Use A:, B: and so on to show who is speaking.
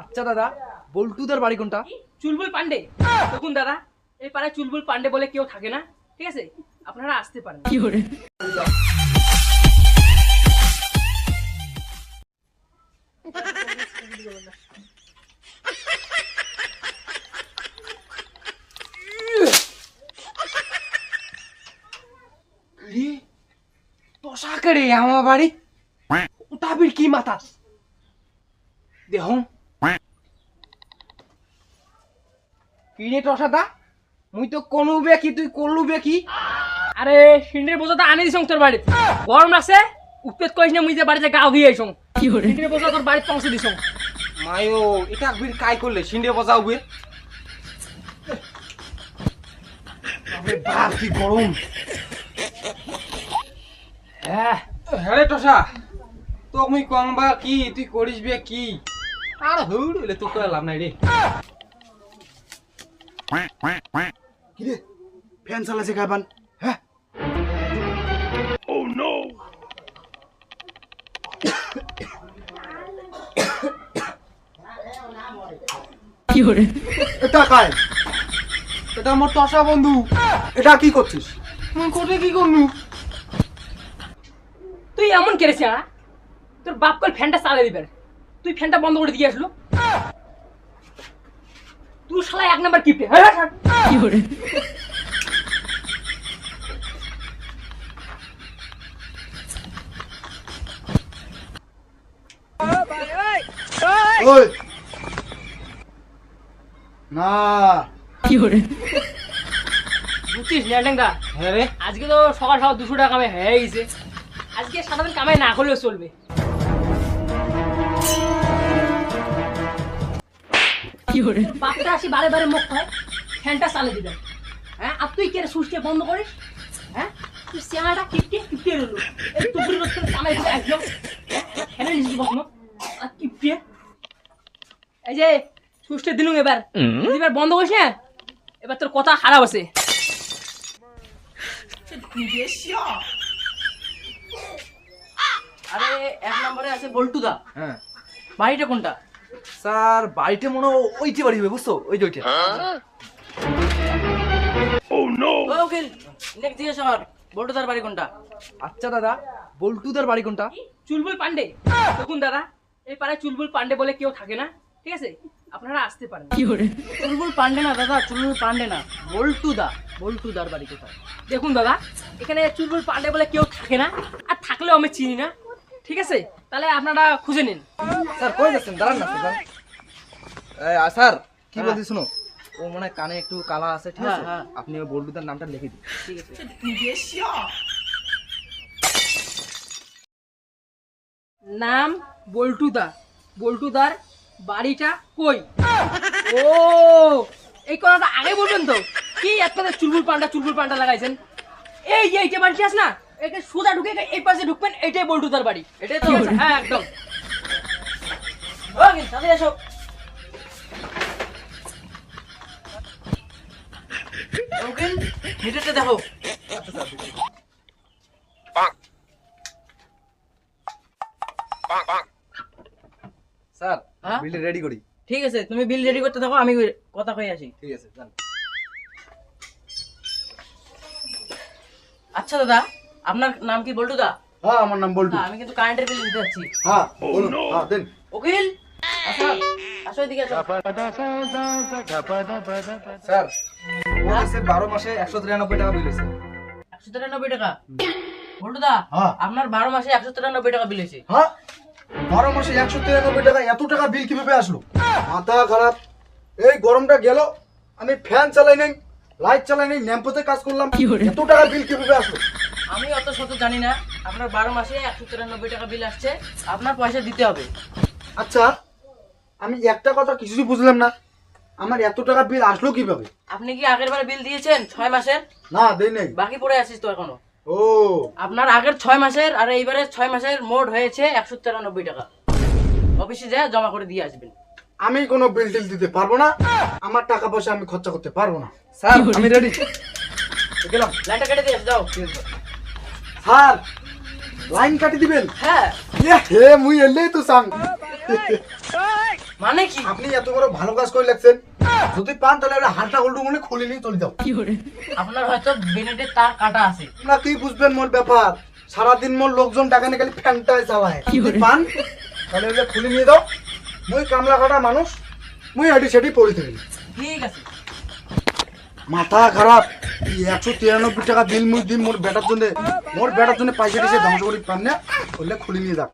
A: আচ্ছা দাদা, বল্টুদার বাড়ি কোনটা?
B: চুলবুল পান্ডে। দেখুন দাদা, এই পাড়ায় চুলবুল পান্ডে বলে কেউ থাকে না, ঠিক আছে? আপনারা আসতে পারেন। কি করে
A: পোশাকেরে আমার বাড়ি ওটাবির কি মাথা দেহ কিরে টসাদা, মুই তো কোনুবে কি তুই করলুবে কি?
B: আরে সিন্ডের বোঝাটা আনে দিছং তোর বাড়ি, গরম লাগছে উৎপেত কইস না, মুই যে বাড়িতে গাও দিয়ে আইছং। কি করে সিন্ডের বোঝা তোর বাড়িতে পৌঁছে দিছং।
A: মায়ো এটা বির কাই করলে সিন্ডে বজাও বে বাপ কি গরম। হ্যাঁ হ্যাঁ রে টসা, তো মুই কংবা কি তুই করিস বে কি? আর হউল হইলে তো কই লাভ নাই রে।
C: কিরে ফ্যান চালাছে গাবান? হ্যাঁ
B: কি করে
C: এটা কায়?
A: এটা আমার টসা বন্ধু।
C: এটা কি করছিস?
A: মুই কোটে কি করনু?
B: তুই এমন কেরেছিস না, তোর বাপ কল ফ্যানটা চালিয়ে দিবেন, তুই ফ্যানটা বন্ধ করে দিয়ে আসলো। তুই শালা এক নাম্বার কিপটে। কি করে
C: ওই না
B: কি করে বুঝছিস ল্যান্ডাঙ্গা?
A: হ্যাঁ রে,
B: আজকে তো সকাল সকাল 200 টাকা কামাই হয়ে গেছে, আজকে সারাদিন কামাই না করলেও চলবে। কি করে বাপটা আসি বারে বারে মুখ হয়, ফ্যানটা চালিয়ে দিবেন। হ্যাঁ আর তুই কে সুইচটা বন্ধ করিস? হ্যাঁ তুই চেহারাটা কিপটে কিপটে রইলো, এই টুকরি রোজ করে কামাই করে একদম ফ্যানে নিচে বসনো আর কিপটে। এই যে সুইচটা দিলুম, এবার এবার বন্ধ করিস না, এবার তোর কথা খারাপ আছে। আরে এক নম্বরে আছে বল্টুদা,
A: হ্যাঁ
B: বাড়িটা কোনটা?
A: স্যার বাড়িতে মনে হয় ওইটি বাড়ি হবে, বুঝছো? ওই যে ওইটা।
B: ওকে নেক্সট জিজ্ঞেস কর, বল্টুদার বাড়ি কোনটা?
A: আচ্ছা দাদা, বল্টুদার বাড়ি কোনটা?
B: চুলবুল পান্ডে। দেখুন দাদা, এই পাড়ায় চুলবুল পান্ডে বলে কেউ থাকে না, ঠিক আছে? আপনারা আসতে পারেন। কি করে চুলবুল পান্ডে না দাদা, চুলবুল পান্ডে না, বল্টুদা। বল্টুদার বাড়ি কোথায়? দেখুন দাদা, এখানে চুলবুল পান্ডে বলে কেউ থাকে না, আর থাকলেও আমি চিনি না, ঠিক আছে? তাহলে আপনারা খুঁজে নিন।
A: স্যার কই যাচ্ছেন? দাঁড়ান না স্যার। স্যার কি
B: হ্যাঁ।
A: বলছি শুনো, ও মনে হয় কানে একটু কালা আছে, ঠিক আছে?
B: হ্যাঁ, হ্যাঁ।
A: আপনি ওই বল্টুদার নামটা লিখে দিন।
B: ঠিক আছে। নাম বল্টুদা, বল্টুদার বাড়িটা কই? ও এই কথাটা আগে বলবেন তো, কি একটা চুলবুল পান্ডা লাগাইছেন। এই যে এইটা বাড়িতে আস না, এটা সোজা ঢুকে এই পাশে ঢুকবেন, এটাই বল্টুদার বাড়ি। এটাই তো? হ্যাঁ একদম। ওকে তাহলে এসো। ওকে মিটারটা দেখো।
A: স্যার
B: হ্যাঁ?
A: বিলটা রেডি করি।
B: ঠিক আছে, তুমি বিল রেডি করতে থাকো, আমি কথা কই আসি।
A: ঠিক আছে যান।
B: আচ্ছা দাদা, আপনার নাম কি বল্টুদা?
C: হ্যাঁ আমার নাম বল্টু।
B: আমি কিন্তু কারেন্টের বিল দিতে যাচ্ছি।
C: হ্যাঁ বলুন। হ্যাঁ দেন।
B: উকিল আসো, আসো এদিকে আসো।
A: স্যার ও আছে 12 মাসে 193 টাকা বিল হয়েছে।
B: 193 টাকা? বল্টুদা,
C: হ্যাঁ।
B: আপনার 12 মাসে 193 টাকা বিল হয়েছে।
C: হ্যাঁ 12 মাসে 193 টাকা? এত টাকা বিল কিভাবে আসলো? মাথা খারাপ। এই গরমটা গেল, আমি ফ্যান চালাই নাই, লাইট চালাই নাই, ল্যাম্পতে কাজ করলাম, এত টাকা বিল কিভাবে আসলো?
B: আমি অত শত জানি না, আপনার 12 মাসে 193 টাকা বিল আসছে, আপনার পয়সা দিতে হবে।
C: আচ্ছা আমি একটা কথা কিছুই বুঝলাম না, আমার এত টাকা বিল আসলো কিভাবে?
B: আপনি কি আগের বারে বিল দিয়েছেন 6 মাসের?
C: না দেই নাই।
B: বাকি পড়ে আছিস তো এখনো।
C: ও
B: আপনার আগের 6 মাসের আর এইবারে 6 মাসের মোট হয়েছে 193 টাকা। অফিসে যা জমা করে দিয়ে আসবেন।
C: আমি কোনো বিল টিল দিতে পারবো না, আমার টাকা পয়সা আমি খরচা করতে পারবো না।
A: স্যার আমি রেডি
C: গেলাম।
B: লাইনটা কেটে দিয়ে যাও।
C: স্যার লাইন কাটি দিবেন?
B: হ্যাঁ
C: হে মুই এলেই তো সাং
B: মানে কি
C: আপনি এত বড় ভালো কাজ করে লাগছেন, যদি পান তাহলে ওটা হালটা উল্টো মনে খুলে নিয়ে চলে যাও।
B: আপনার হয়তো বেনেটের তার কাটা আছে।
C: না কি বুঝবেন মোর ব্যাপার, সারাদিন মোর লোকজন টাকা নিয়ে খালি ফ্যানটাই চালায়। যদি পান তাহলে ওটা খুলে নিয়ে দাও, মুই কামলা কাটা মানুষ, মুই হাঁটি সেটি পড়ে থাকি।
B: ঠিক আছে।
C: মাথা খারাপ, 193 টাকা বিল মুই দিন মোর বেটার জন্য, মোর বেটার জন্য পয়সা দিয়েছে ধ্বংস করি পান না, বললে খুলে নিয়ে যাক।